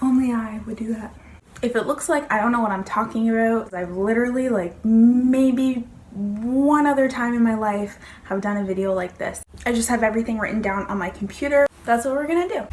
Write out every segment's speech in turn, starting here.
Only I would do that. If it looks like I don't know what I'm talking about, I've literally like maybe one other time in my life have done a video like this. I just have everything written down on my computer. That's what we're gonna do.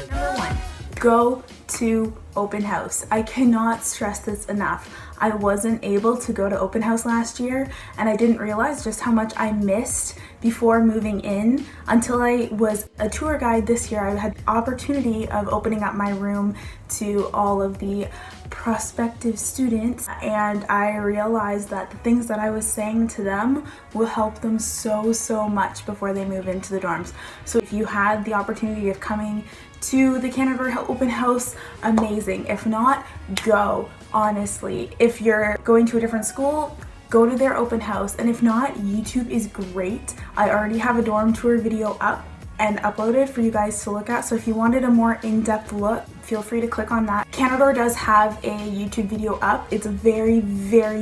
Number 1, go to open house. I cannot stress this enough. I wasn't able to go to open house last year, and I didn't realize just how much I missed before moving in until I was a tour guide this year. I had the opportunity of opening up my room to all of the prospective students, and I realized that the things that I was saying to them will help them so much before they move into the dorms. So if you had the opportunity of coming to the Canada open house, amazing. If not, go. Honestly, if you're going to a different school, go to their open house, and if not, YouTube is great. I already have a dorm tour video up and uploaded for you guys to look at, so if you wanted a more in-depth look, feel free to click on that. Canada does have a YouTube video up. It's very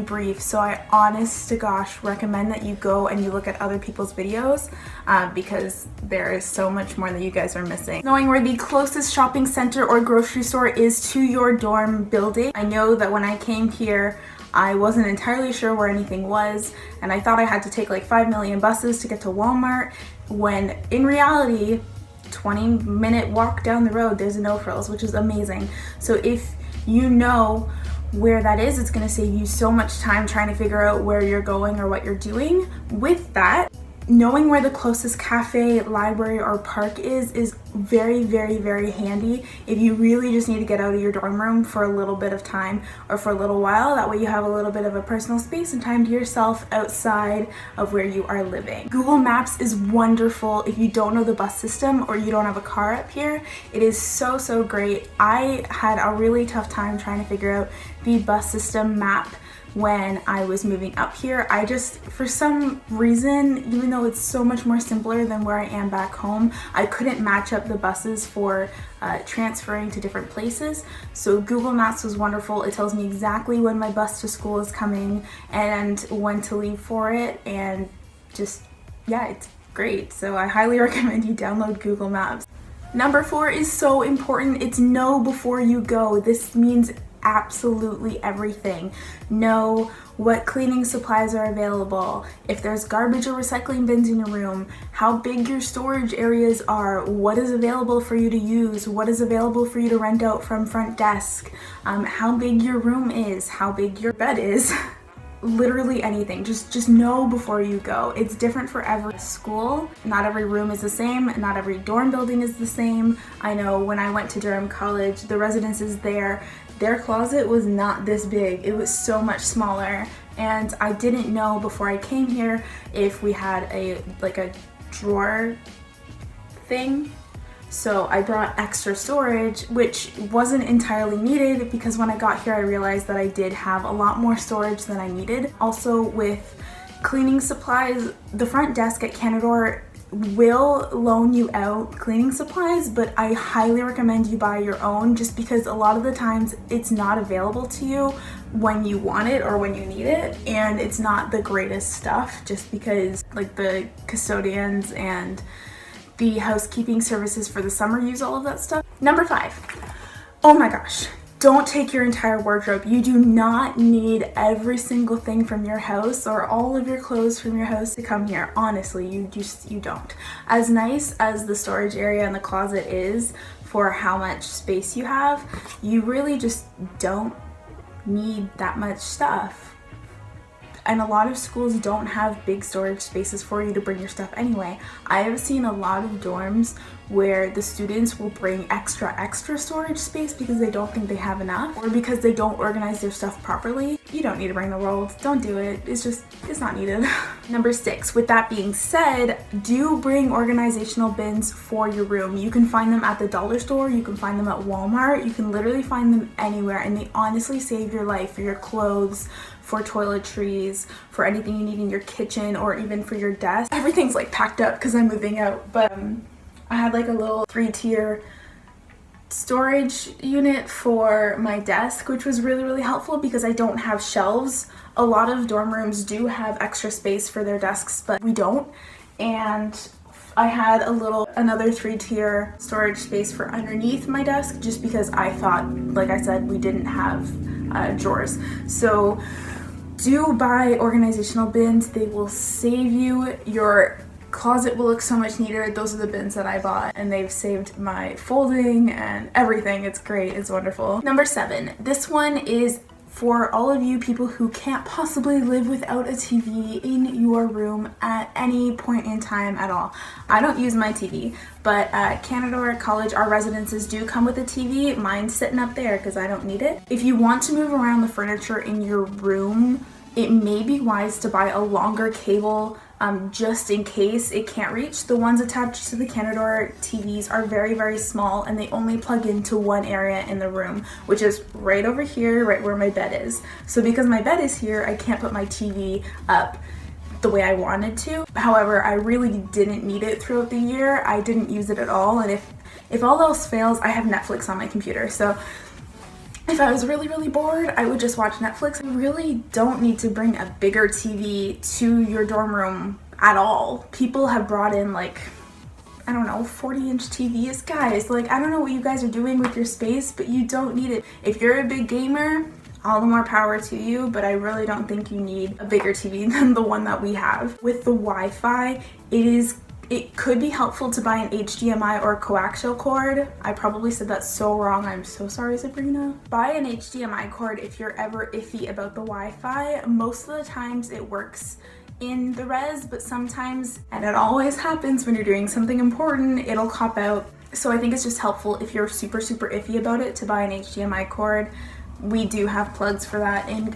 brief, so I honest to gosh recommend that you go and you look at other people's videos because there is so much more that you guys are missing. Knowing where the closest shopping center or grocery store is to your dorm building. I know that when I came here, I wasn't entirely sure where anything was, and I thought I had to take like 5 million buses to get to Walmart, when in reality, 20-minute walk down the road, there's a No Frills, which is amazing. So if you know where that is, it's gonna save you so much time trying to figure out where you're going or what you're doing. With that, knowing where the closest cafe, library, or park is very handy if you really just need to get out of your dorm room for a little bit of time or for a little while. That way you have a little bit of a personal space and time to yourself outside of where you are living. Google Maps is wonderful if you don't know the bus system or you don't have a car up here. It is so great. I had a really tough time trying to figure out the bus system map when I was moving up here. I just, for some reason, even though it's so much more simpler than where I am back home, I couldn't match up the buses for transferring to different places. So Google Maps was wonderful. It tells me exactly when my bus to school is coming and when to leave for it, and just, yeah, it's great. So I highly recommend you download Google Maps. Number 4 is so important. It's know before you go. This means absolutely everything. Know what cleaning supplies are available, if there's garbage or recycling bins in your room, how big your storage areas are, what is available for you to use, what is available for you to rent out from front desk, how big your room is, how big your bed is. Literally anything. Just know before you go. It's different for every school. Not every room is the same. Not every dorm building is the same. I know when I went to Durham College, the residences there, their closet was not this big. It was so much smaller, and I didn't know before I came here if we had a drawer thing. So I brought extra storage, which wasn't entirely needed because when I got here I realized that I did have a lot more storage than I needed. Also with cleaning supplies, the front desk at Canada will loan you out cleaning supplies, but I highly recommend you buy your own just because a lot of the times it's not available to you when you want it or when you need it, and it's not the greatest stuff just because like the custodians and the housekeeping services for the summer use all of that stuff. Number 5, oh my gosh, don't take your entire wardrobe. You do not need every single thing from your house or all of your clothes from your house to come here. Honestly, you don't. As nice as the storage area and the closet is for how much space you have, you really just don't need that much stuff. And a lot of schools don't have big storage spaces for you to bring your stuff anyway. I have seen a lot of dorms where the students will bring extra storage space because they don't think they have enough or because they don't organize their stuff properly. You don't need to bring the world. Don't do it. It's not needed. Number 6, with that being said, do bring organizational bins for your room. You can find them at the dollar store. You can find them at Walmart. You can literally find them anywhere, and they honestly save your life for your clothes, for toiletries, for anything you need in your kitchen, or even for your desk. Everything's like packed up because I'm moving out, but I had like a little 3-tier storage unit for my desk, which was really helpful because I don't have shelves. A lot of dorm rooms do have extra space for their desks, but we don't. And I had another 3-tier storage space for underneath my desk just because I thought, like I said, we didn't have drawers. So do buy organizational bins. They will save you. Your closet will look so much neater. Those are the bins that I bought and they've saved my folding and everything. It's great. It's wonderful. Number 7. This one is for all of you people who can't possibly live without a TV in your room at any point in time at all. I don't use my TV, but at Canada or at college, our residences do come with a TV. Mine's sitting up there because I don't need it. If you want to move around the furniture in your room, it may be wise to buy a longer cable just in case it can't reach. The ones attached to the Canador TVs are very small and they only plug into one area in the room, which is right over here, right where my bed is. So because my bed is here, I can't put my TV up the way I wanted to. However, I really didn't need it throughout the year. I didn't use it at all, and if all else fails, I have Netflix on my computer. So if I was really bored, I would just watch Netflix. You really don't need to bring a bigger TV to your dorm room at all. People have brought in like, I don't know, 40-inch TVs. Guys, like, I don't know what you guys are doing with your space, but you don't need it. If you're a big gamer, all the more power to you, but I really don't think you need a bigger TV than the one that we have. With the Wi-Fi, it could be helpful to buy an HDMI or coaxial cord. I probably said that so wrong. I'm so sorry, Sabrina. Buy an HDMI cord if you're ever iffy about the Wi-Fi. Most of the times it works in the res, but sometimes, and it always happens when you're doing something important, it'll cop out. So I think it's just helpful if you're super iffy about it to buy an HDMI cord. We do have plugs for that in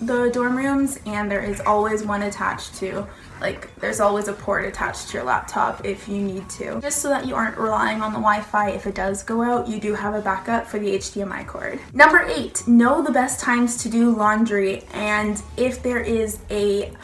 the dorm rooms, and there is always one attached to, like, there's always a port attached to your laptop if you need to. Just so that you aren't relying on the Wi-Fi if it does go out, you do have a backup for the HDMI cord. Number 8, know the best times to do laundry, and if there is a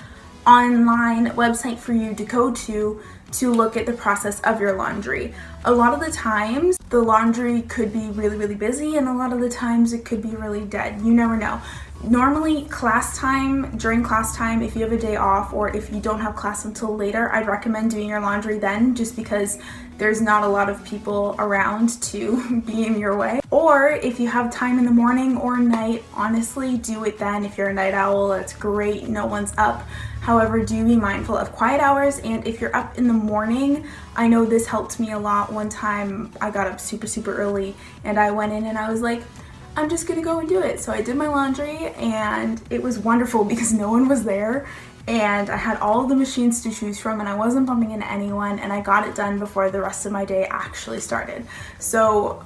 online website for you to go to look at the process of your laundry. A lot of the times the laundry could be really busy, and a lot of the times it could be really dead. You never know. Normally during class time, if you have a day off or if you don't have class until later, I'd recommend doing your laundry then, just because there's not a lot of people around to be in your way. Or if you have time in the morning or night, honestly, do it then. If you're a night owl, that's great, no one's up. However, do be mindful of quiet hours, and if you're up in the morning, I know this helped me a lot. One time I got up super early and I went in and I was like, I'm just gonna go and do it. So I did my laundry and it was wonderful because no one was there and I had all of the machines to choose from and I wasn't bumping into anyone, and I got it done before the rest of my day actually started. So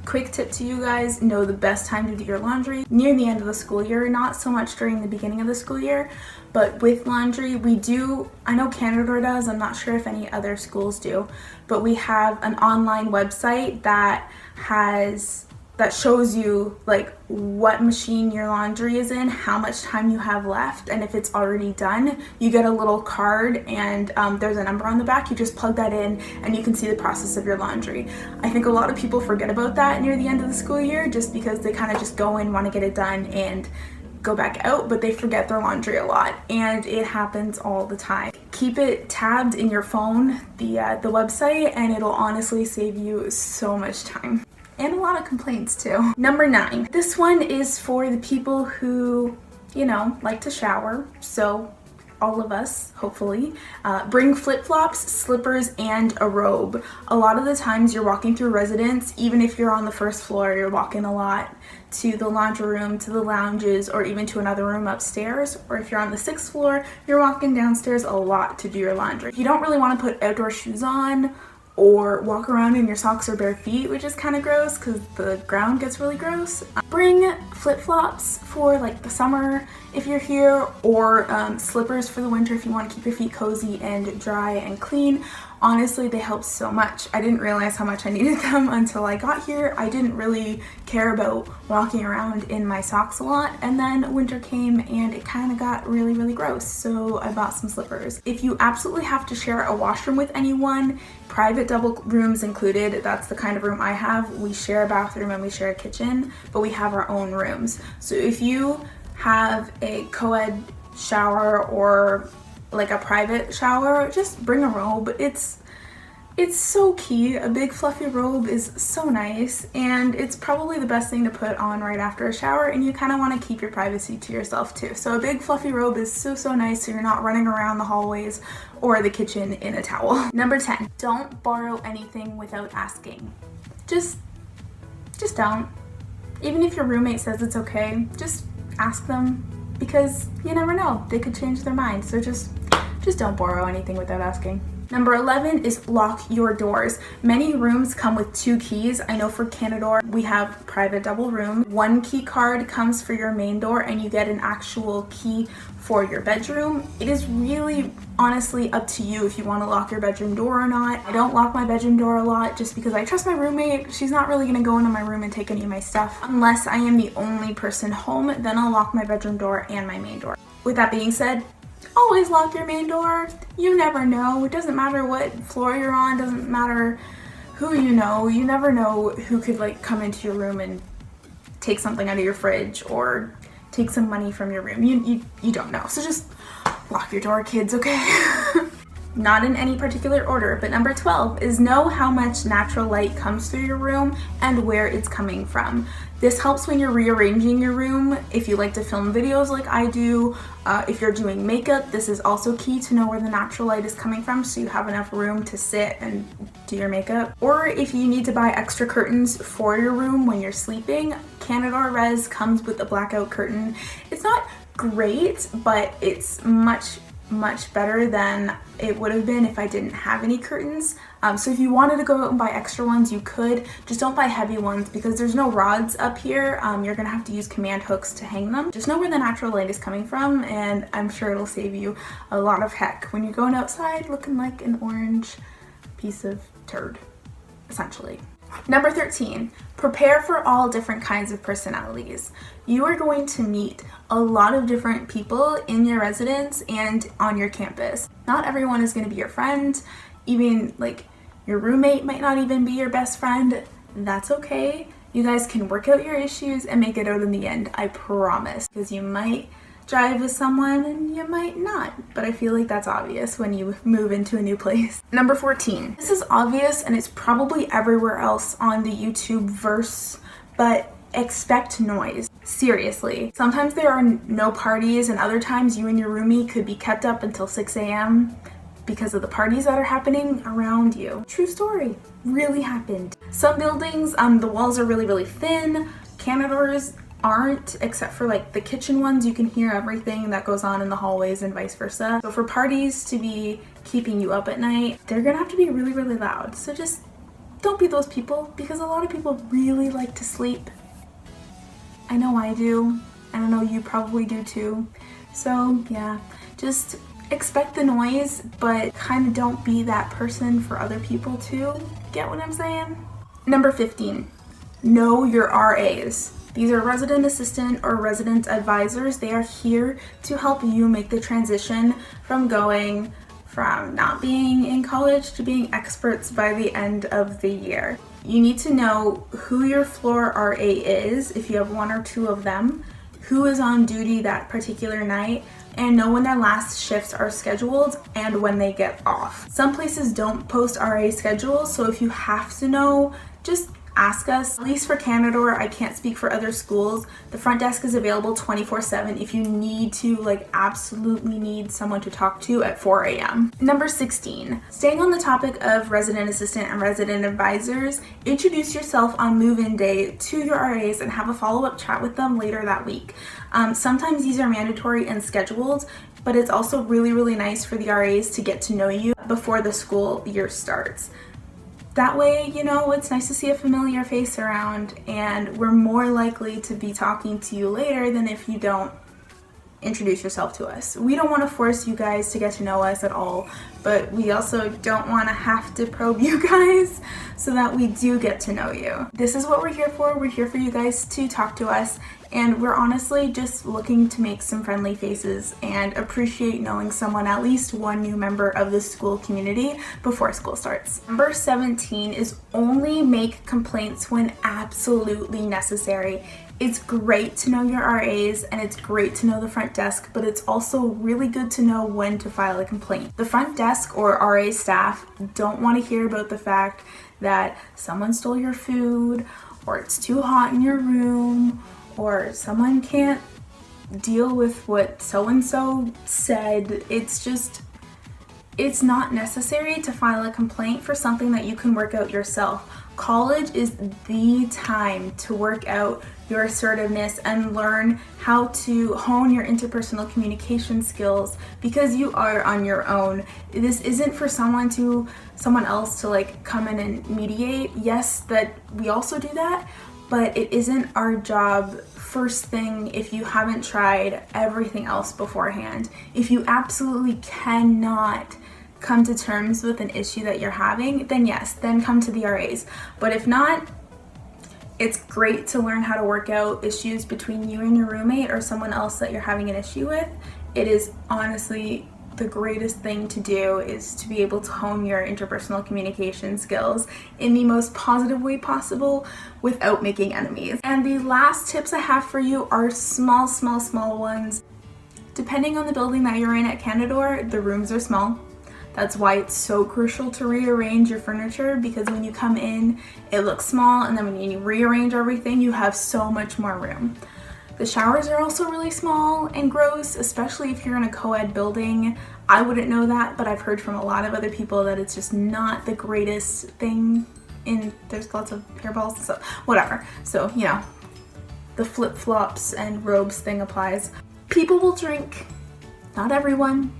quick tip to you guys, know the best time to do your laundry near the end of the school year, not so much during the beginning of the school year. But with laundry, I know Canada does, I'm not sure if any other schools do, but we have an online website that shows you like what machine your laundry is in, how much time you have left, and if it's already done, you get a little card and there's a number on the back. You just plug that in and you can see the process of your laundry. I think a lot of people forget about that near the end of the school year just because they kind of just go in, want to get it done, and go back out, but they forget their laundry a lot, and it happens all the time. Keep it tabbed in your phone, the website, and it'll honestly save you so much time. And a lot of complaints too. Number 9. This one is for the people who, like to shower. So all of us, hopefully. Bring flip-flops, slippers, and a robe. A lot of the times you're walking through residence, even if you're on the first floor, you're walking a lot to the laundry room, to the lounges, or even to another room upstairs. Or if you're on the 6th floor, you're walking downstairs a lot to do your laundry. You don't really want to put outdoor shoes on or walk around in your socks or bare feet, which is kind of gross because the ground gets really gross. Bring flip-flops for like the summer if you're here, or slippers for the winter if you want to keep your feet cozy and dry and clean. Honestly, they help so much. I didn't realize how much I needed them until I got here. I didn't really care about walking around in my socks a lot, and then winter came and it kind of got really, really gross, so I bought some slippers. If you absolutely have to share a washroom with anyone, private double rooms included, that's the kind of room I have. We share a bathroom and we share a kitchen, but we have our own rooms. So if you have a co-ed shower or like a private shower, just bring a robe. It's so key. A big fluffy robe is so nice, and it's probably the best thing to put on right after a shower, and you kind of want to keep your privacy to yourself too. So a big fluffy robe is so nice, so you're not running around the hallways or the kitchen in a towel. Number 10, don't borrow anything without asking. Just don't. Even if your roommate says it's okay, just ask them, because you never know, they could change their mind. So just don't borrow anything without asking. Number 11 is lock your doors. Many rooms come with 2 keys. I know for Canadore, we have private double room. 1 key card comes for your main door, and you get an actual key for your bedroom. It is really honestly up to you if you want to lock your bedroom door or not. I don't lock my bedroom door a lot just because I trust my roommate. She's not really gonna go into my room and take any of my stuff. Unless I am the only person home, then I'll lock my bedroom door and my main door. With that being said, always lock your main door. You never know. It doesn't matter what floor you're on, doesn't matter who you know. You never know who could like come into your room and take something out of your fridge or take some money from your room. You don't know. So just lock your door, kids, okay? Not in any particular order, but number 12 is know how much natural light comes through your room and where it's coming from. This helps when you're rearranging your room. If you like to film videos like I do, if you're doing makeup, this is also key to know where the natural light is coming from so you have enough room to sit and do your makeup. Or if you need to buy extra curtains for your room when you're sleeping, Canadore Res comes with a blackout curtain. It's not great, but it's much better than it would have been if I didn't have any curtains. So if you wanted to go out and buy extra ones, you could. Just don't buy heavy ones because there's no rods up here. You're gonna have to use command hooks to hang them. Just know where the natural light is coming from, and I'm sure it'll save you a lot of heck when you're going outside looking like an orange piece of turd, essentially. Number 13, prepare for all different kinds of personalities. You are going to meet a lot of different people in your residence and on your campus. Not everyone is going to be your friend. Even like your roommate might not even be your best friend. That's okay. You guys can work out your issues and make it out in the end, I promise. Because you might drive with someone and you might not, but I feel like that's obvious when you move into a new place. Number 14. This is obvious and it's probably everywhere else on the YouTube verse, but expect noise. Seriously. Sometimes there are no parties, and other times you and your roomie could be kept up until 6 a.m. because of the parties that are happening around you. True story. Really happened. Some buildings, the walls are really thin. Canadore's aren't, except for like the kitchen ones. You can hear everything that goes on in the hallways and vice versa. So for parties to be keeping you up at night, they're gonna have to be really loud. So just don't be those people, because a lot of people really like to sleep. I know I do, and I know you probably do too. So yeah, just expect the noise, but kind of don't be that person for other people too. Get what I'm saying? Number 15, know your RAs. These are resident assistant or resident advisors. They are here to help you make the transition from going from not being in college to being experts by the end of the year. You need to know who your floor RA is, if you have 1 or 2 of them, who is on duty that particular night, and know when their last shifts are scheduled and when they get off. Some places don't post RA schedules, so if you have to know, just ask us. At least for Canadore, I can't speak for other schools. The front desk is available 24/7 if you need to, like absolutely need someone to talk to at 4 a.m. Number 16, staying on the topic of resident assistant and resident advisors, introduce yourself on move-in day to your RAs and have a follow-up chat with them later that week. Sometimes these are mandatory and scheduled, but it's also really nice for the RAs to get to know you before the school year starts. that way, you know, it's nice to see a familiar face around, and we're more likely to be talking to you later than if you don't introduce yourself to us. We don't want to force you guys to get to know us at all, but we also don't want to have to probe you guys so that we do get to know you. This is what we're here for. We're here for you guys to talk to us, and we're honestly just looking to make some friendly faces and appreciate knowing someone, at least one new member of the school community before school starts. Number 17 is only make complaints when absolutely necessary. It's great to know your RAs and it's great to know the front desk, but it's also really good to know when to file a complaint. The front desk or RA staff don't want to hear about the fact that someone stole your food, or it's too hot in your room, or someone can't deal with what so-and-so said. It's not necessary to file a complaint for something that you can work out yourself. College is the time to work out your assertiveness and learn how to hone your interpersonal communication skills, because you are on your own. This isn't for someone else to like come in and mediate. Yes, that we also do that, but it isn't our job first thing if you haven't tried everything else beforehand. If you absolutely cannot come to terms with an issue that you're having, then yes, then come to the RAs. But if not, it's great to learn how to work out issues between you and your roommate or someone else that you're having an issue with. It is honestly the greatest thing to do, is to be able to hone your interpersonal communication skills in the most positive way possible without making enemies. And the last tips I have for you are small ones. Depending on the building that you're in at Canadore, the rooms are small. That's why it's so crucial to rearrange your furniture, because when you come in, it looks small, and then when you rearrange everything, you have so much more room. The showers are also really small and gross, especially if you're in a co-ed building. I wouldn't know that, but I've heard from a lot of other people that it's just not the greatest thing. There's lots of hairballs and stuff, whatever. So, you know, the flip-flops and robes thing applies. People will drink, not everyone,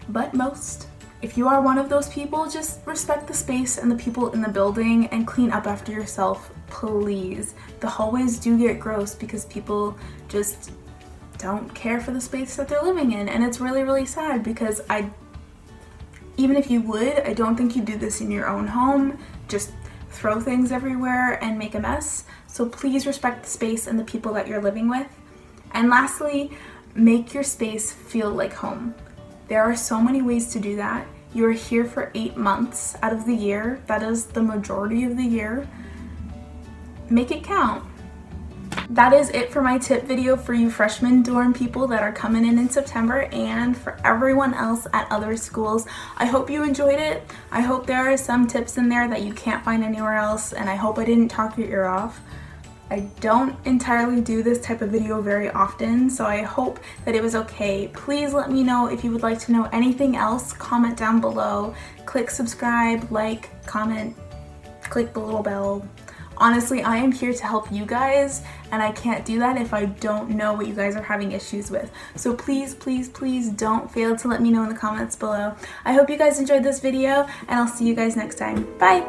but most. If you are one of those people, just respect the space and the people in the building and clean up after yourself, please. The hallways do get gross because people just don't care for the space that they're living in, and it's really, really sad, because even if you would, I don't think you'd do this in your own home. Just throw things everywhere and make a mess. So please respect the space and the people that you're living with. And lastly, make your space feel like home. There are so many ways to do that. You're here for 8 months out of the year. That is the majority of the year. Make it count. That is it for my tip video for you freshman dorm people that are coming in September, and for everyone else at other schools. I hope you enjoyed it. I hope there are some tips in there that you can't find anywhere else, and I hope I didn't talk your ear off. I don't entirely do this type of video very often, so I hope that it was okay. Please let me know if you would like to know anything else. Comment down below. Click subscribe, like, comment, click the little bell. Honestly, I am here to help you guys, and I can't do that if I don't know what you guys are having issues with. So please, please, please don't fail to let me know in the comments below. I hope you guys enjoyed this video, and I'll see you guys next time. Bye!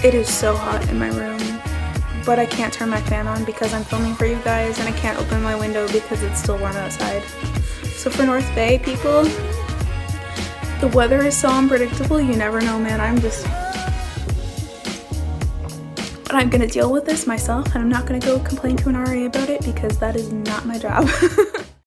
It is so hot in my room, but I can't turn my fan on because I'm filming for you guys, and I can't open my window because it's still warm outside. So for North Bay people, the weather is so unpredictable, you never know, man. But I'm gonna deal with this myself, and I'm not gonna go complain to an RA about it because that is not my job.